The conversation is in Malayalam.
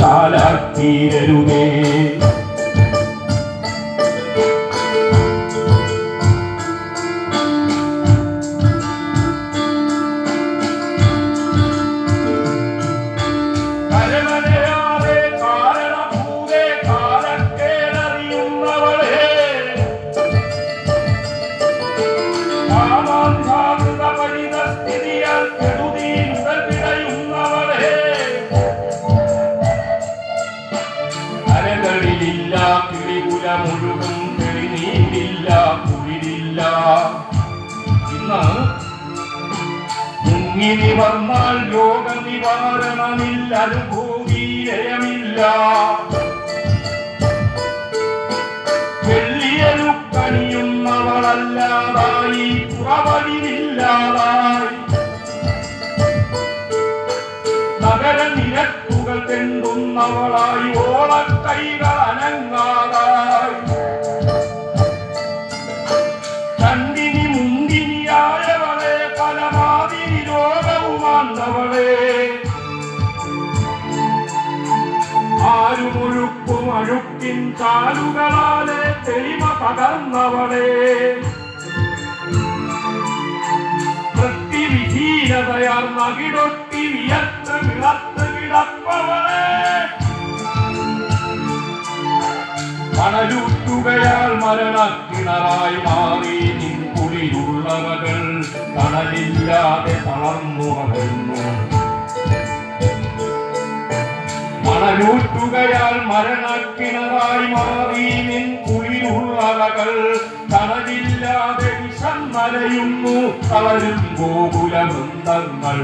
ചാലാക്കിരരുതേ. മുഴുവൻ തെളിനീരില്ല, കുളിരില്ല. ഇന്ന് മുങ്ങിനി വന്നാൽ രോഗനിവാരണമില്ല, അനുഭൂതിരയമില്ല. വെള്ളിയലുക്കണിയുന്നവളല്ലാതായി, പുറവലിവില്ലാതായി, നഗര നിരത്തുകൾ തെണ്ടുന്നവളായി, ഓളക്കൈകൾ അനങ്ങാതായി, ചണ്ടിനി മുന്തിനിയായവളെ, പലമാതിരി രോഗവുമാന്തവളെ, ആരുമൊഴുക്കും അഴുക്കിൻ ചാലുകളാലെ തെളിമ പകർന്നവളെ, വൃത്തിവിഹീനതയാൽ നകിടൊട്ടി വിയർത്ത് വിളത്ത് കിടപ്പവളെ, കണലൂറ്റുകയാൽ മരണക്കിണറായി മാറി നിൻ കുളിരുള്ളവകൾ തണലില്ലാതെ തളർന്നു വളർന്നു. മണലൂറ്റുകയാൽ മരണക്കിണറായി മാറി നിൻ കുളിരുള്ളവകൾ തണലില്ലാതെ വിഷം നലയുന്നു. തളരും ഗോകുലവൃന്ദങ്ങൾ